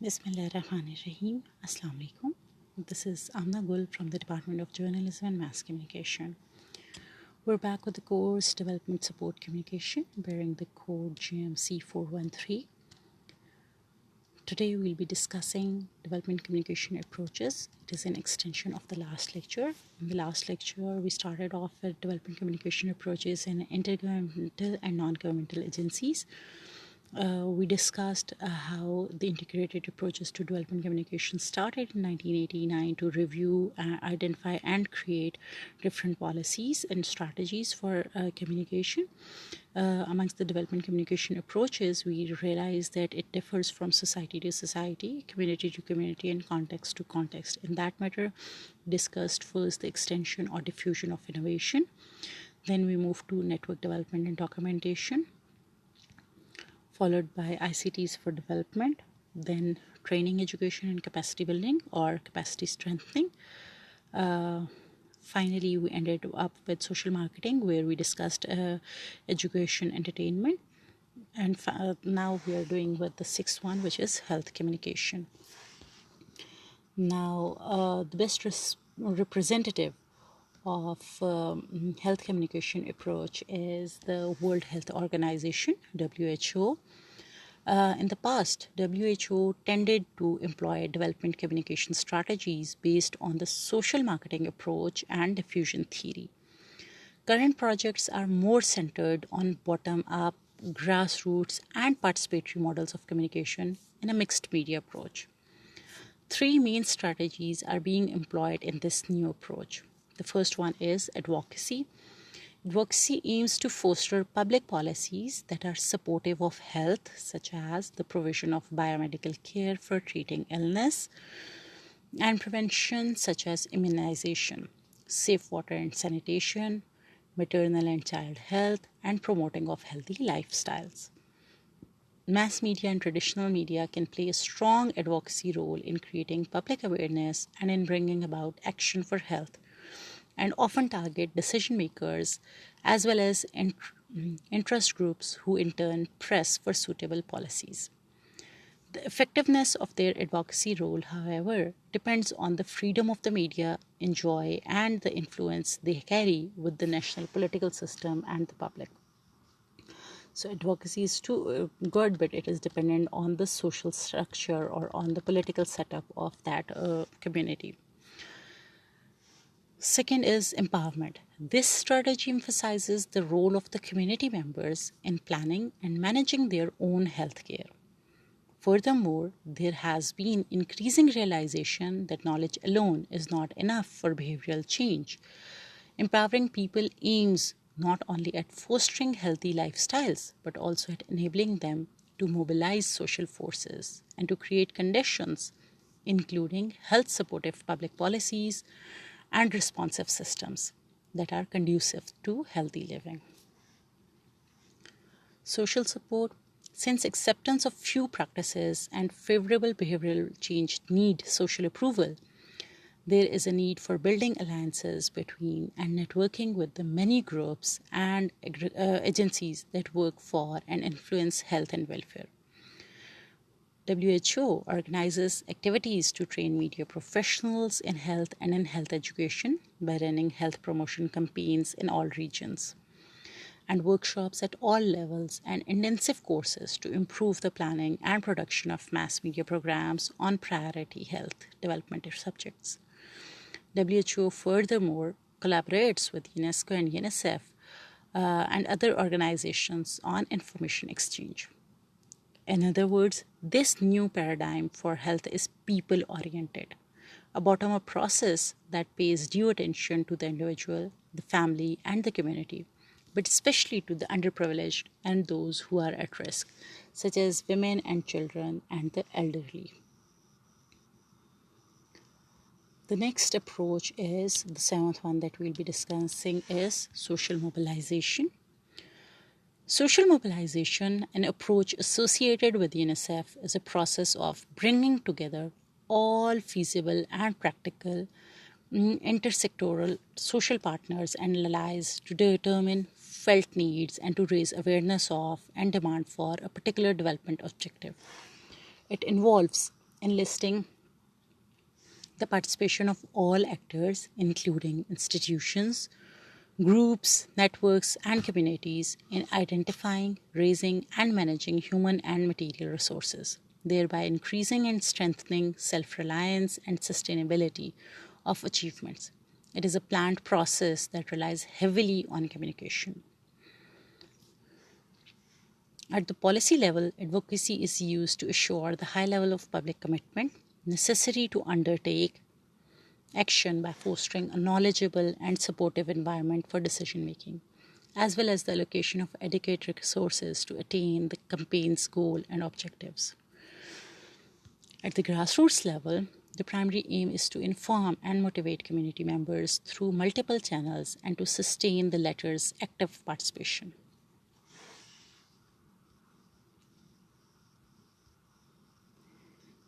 Bismillahirrahmanirrahim. Assalamu alaikum. This is Amna Gul from the Department of Journalism and Mass Communication. We're back with the course Development Support Communication, bearing the code GMC 413. Today we'll be discussing development communication approaches. It is an extension of the last lecture. In the last lecture, we started off with development communication approaches in intergovernmental and non-governmental agencies. We discussed how the integrated approaches to development communication started in 1989 to review, identify, and create different policies and strategies for communication. Amongst the development communication approaches, we realized that it differs from society to society, community to community, and context to context. In that matter, discussed first the extension or diffusion of innovation. Then we moved to network development and documentation, followed by ICTs for development, then training, education, and capacity building or capacity strengthening. Finally, we ended up with social marketing, where we discussed education, entertainment, and now we are doing with the sixth one, which is health communication. Now, the best representative of health communication approach is the World Health Organization, WHO. In the past, WHO tended to employ development communication strategies based on the social marketing approach and diffusion theory. Current projects are more centered on bottom-up, grassroots, and participatory models of communication in a mixed media approach. Three main strategies are being employed in this new approach. The first one is advocacy. Advocacy aims to foster public policies that are supportive of health, such as the provision of biomedical care for treating illness, and prevention, such as immunization, safe water and sanitation, maternal and child health, and promoting of healthy lifestyles. Mass media and traditional media can play a strong advocacy role in creating public awareness and in bringing about action for health, and often target decision makers as well as interest groups who in turn press for suitable policies. The effectiveness of their advocacy role, however, depends on the freedom of the media enjoy and the influence they carry with the national political system and the public. So advocacy is too good, but it is dependent on the social structure or on the political setup of that community. Second is empowerment. This strategy emphasizes the role of the community members in planning and managing their own healthcare. Furthermore, there has been increasing realization that knowledge alone is not enough for behavioral change. Empowering people aims not only at fostering healthy lifestyles, but also at enabling them to mobilize social forces and to create conditions, including health supportive public policies and responsive systems that are conducive to healthy living. Social support. Since acceptance of few practices and favorable behavioral change need social approval, there is a need for building alliances between and networking with the many groups and agencies that work for and influence health and welfare. WHO organizes activities to train media professionals in health and in health education by running health promotion campaigns in all regions, and workshops at all levels and intensive courses to improve the planning and production of mass media programs on priority health development subjects. WHO furthermore collaborates with UNESCO and UNICEF and other organizations on information exchange. In other words, this new paradigm for health is people-oriented, a bottom-up process that pays due attention to the individual, the family, and the community, but especially to the underprivileged and those who are at risk, such as women and children and the elderly. The next approach is, the seventh one that we'll be discussing, is social mobilization. Social mobilization, an approach associated with UNICEF, is a process of bringing together all feasible and practical intersectoral social partners and allies to determine felt needs and to raise awareness of and demand for a particular development objective. It involves enlisting the participation of all actors, including institutions, groups, networks, and communities, in identifying, raising, and managing human and material resources, thereby increasing and strengthening self reliance and sustainability of achievements. It is a planned process that relies heavily on communication. At the policy level, advocacy is used to assure the high level of public commitment necessary to undertake action by fostering a knowledgeable and supportive environment for decision making, as well as the allocation of adequate resources to attain the campaign's goal and objectives. At the grassroots level, the primary aim is to inform and motivate community members through multiple channels and to sustain the latter's active participation.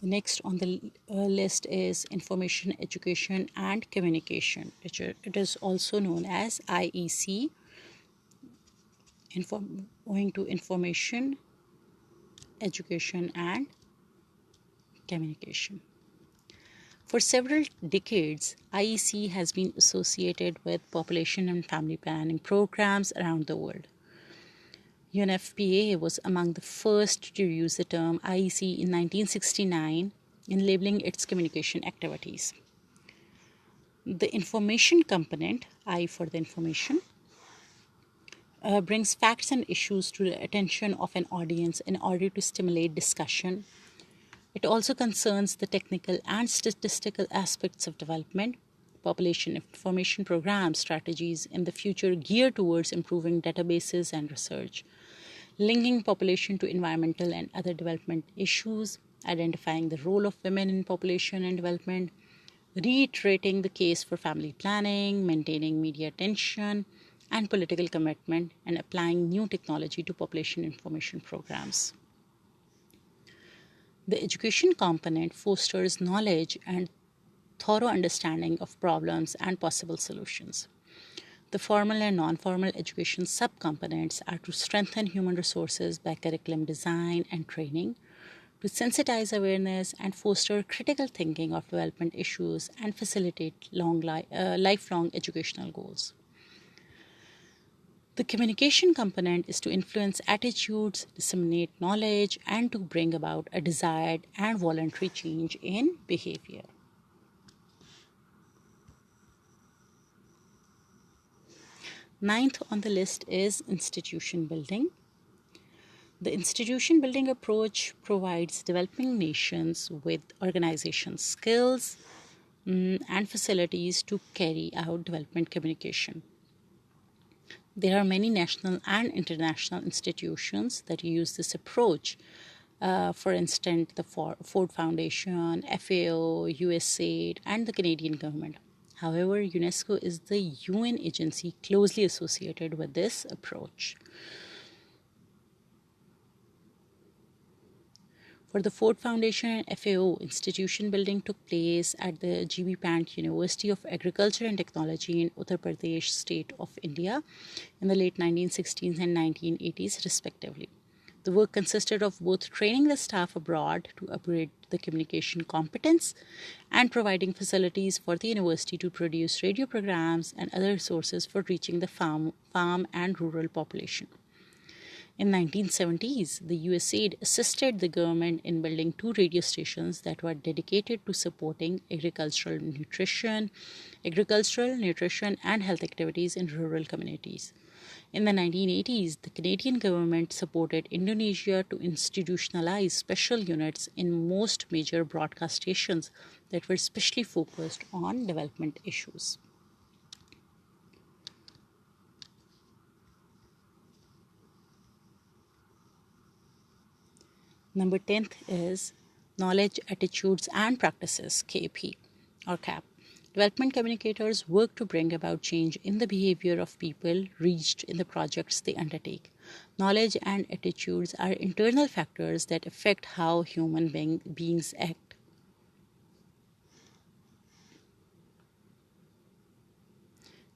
The next on the list is information, education, and communication. It is also known as IEC, owing to information, education, and communication. For several decades, IEC has been associated with population and family planning programs around the world. UNFPA was among the first to use the term IEC in 1969 in labeling its communication activities. The information component, I for the information, brings facts and issues to the attention of an audience in order to stimulate discussion. It also concerns the technical and statistical aspects of development, population information program strategies in the future geared towards improving databases and research, linking population to environmental and other development issues, identifying the role of women in population and development, reiterating the case for family planning, maintaining media attention and political commitment, and applying new technology to population information programs. The education component fosters knowledge and thorough understanding of problems and possible solutions. The formal and non-formal education subcomponents are to strengthen human resources by curriculum design and training, to sensitize awareness and foster critical thinking of development issues and facilitate lifelong educational goals. The communication component is to influence attitudes, disseminate knowledge, and to bring about a desired and voluntary change in behavior. Ninth on the list is institution building. The institution building approach provides developing nations with organization skills and facilities to carry out development communication. There are many national and international institutions that use this approach. For instance, the Ford Foundation, FAO, USAID, and the Canadian government. However, UNESCO is the UN agency closely associated with this approach. For the Ford Foundation and FAO, institution building took place at the G.B. Pant University of Agriculture and Technology in Uttar Pradesh state of India in the late 1960s and 1980s respectively. The work consisted of both training the staff abroad to upgrade the communication competence and providing facilities for the university to produce radio programs and other resources for reaching the farm and rural population. In the 1970s, the USAID assisted the government in building 2 radio stations that were dedicated to supporting agricultural nutrition, and health activities in rural communities. In the 1980s, the Canadian government supported Indonesia to institutionalize special units in most major broadcast stations that were specially focused on development issues. Number 10th is Knowledge, Attitudes and Practices, KP or CAP. Development communicators work to bring about change in the behavior of people reached in the projects they undertake. Knowledge and attitudes are internal factors that affect how human beings act.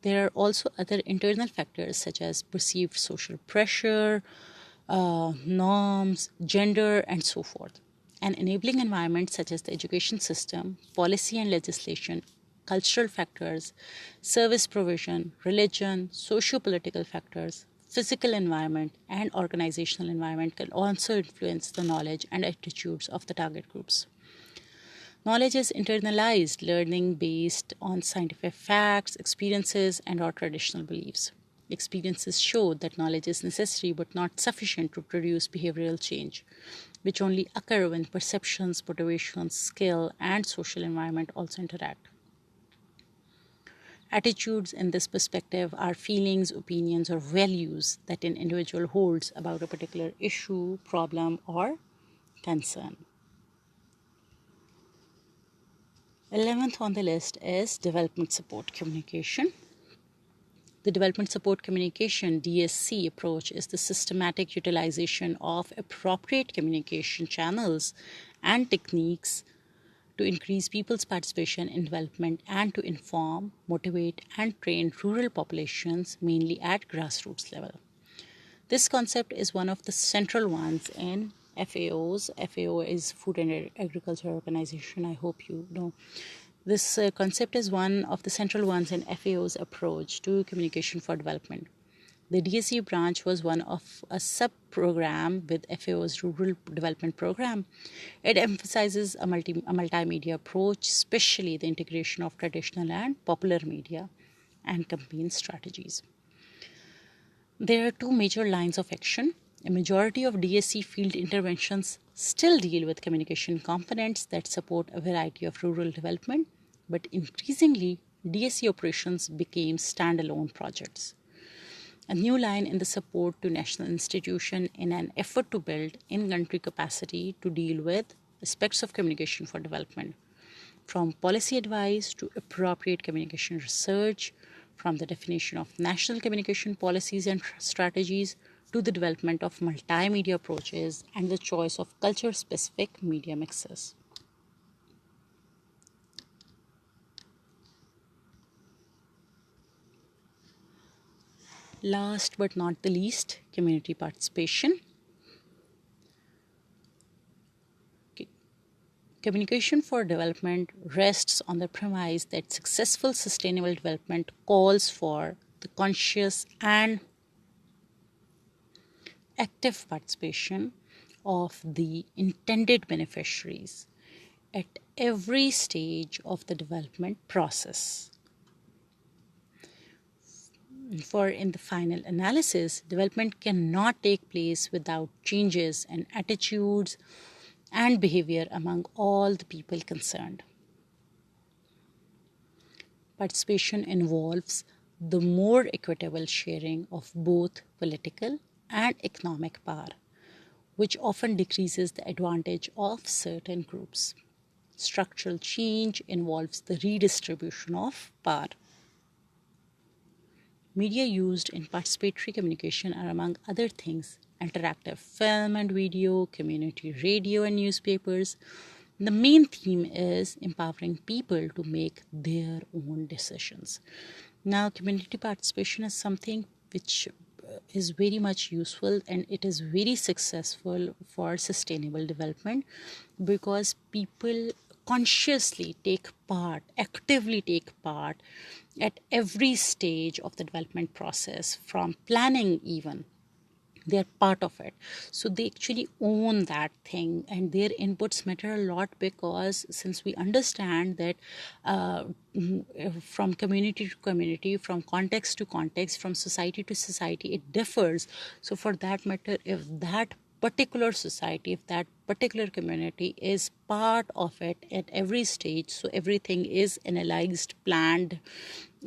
There are also other internal factors such as perceived social pressure, norms, gender, and so forth. An enabling environment such as the education system, policy and legislation, cultural factors, service provision, religion, socio-political factors, physical environment, and organizational environment can also influence the knowledge and attitudes of the target groups. Knowledge is internalized learning based on scientific facts, experiences, and or traditional beliefs. Experiences show that knowledge is necessary but not sufficient to produce behavioral change, which only occur when perceptions, motivations, skill, and social environment also interact. Attitudes in this perspective are feelings, opinions, or values that an individual holds about a particular issue, problem, or concern. 11th on the list is development support communication. The development support communication DSC approach is the systematic utilization of appropriate communication channels and techniques to increase people's participation in development and to inform, motivate, and train rural populations mainly at grassroots level. This concept is one of the central ones in FAOs. FAO is Food and Agriculture Organization, I hope you know. This concept is one of the central ones in FAO's approach to communication for development. The DSC branch was one of a sub-program with FAO's Rural Development Program. It emphasizes a multimedia approach, especially the integration of traditional and popular media and campaign strategies. There are two major lines of action. A majority of DSC field interventions still deal with communication components that support a variety of rural development, but increasingly, DSC operations became standalone projects. A new line in the support to national institution in an effort to build in-country capacity to deal with aspects of communication for development, from policy advice to appropriate communication research, from the definition of national communication policies and strategies to the development of multimedia approaches and the choice of culture-specific media mixes. Last but not the least, community participation. Communication for development rests on the premise that successful sustainable development calls for the conscious and active participation of the intended beneficiaries at every stage of the development process. For in the final analysis, development cannot take place without changes in attitudes and behavior among all the people concerned. Participation involves the more equitable sharing of both political and economic power, which often decreases the advantage of certain groups. Structural change involves the redistribution of power. Media used in participatory communication are, among other things, interactive film and video, community radio and newspapers. The main theme is empowering people to make their own decisions. Now, community participation is something which is very much useful and it is very successful for sustainable development because people consciously take part, actively take part at every stage of the development process, from planning even. They're part of it. So they actually own that thing and their inputs matter a lot because since we understand that from community to community, from context to context, from society to society, it differs. So for that matter, if that particular society, if that particular community is part of it at every stage, so everything is analyzed, planned,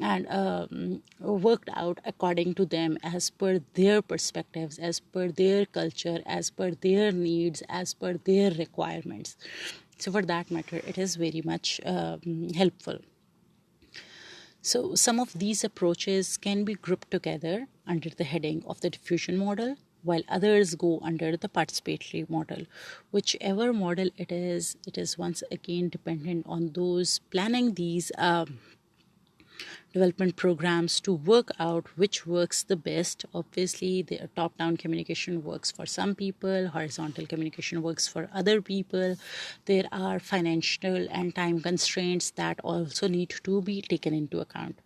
and worked out according to them as per their perspectives, as per their culture, as per their needs, as per their requirements. So for that matter, it is very much helpful. So some of these approaches can be grouped together under the heading of the diffusion model, while others go under the participatory model. Whichever model it is once again dependent on those planning these development programs to work out which works the best. Obviously, the top-down communication works for some people, horizontal communication works for other people. There are financial and time constraints that also need to be taken into account.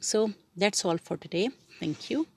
So that's all for today. Thank you.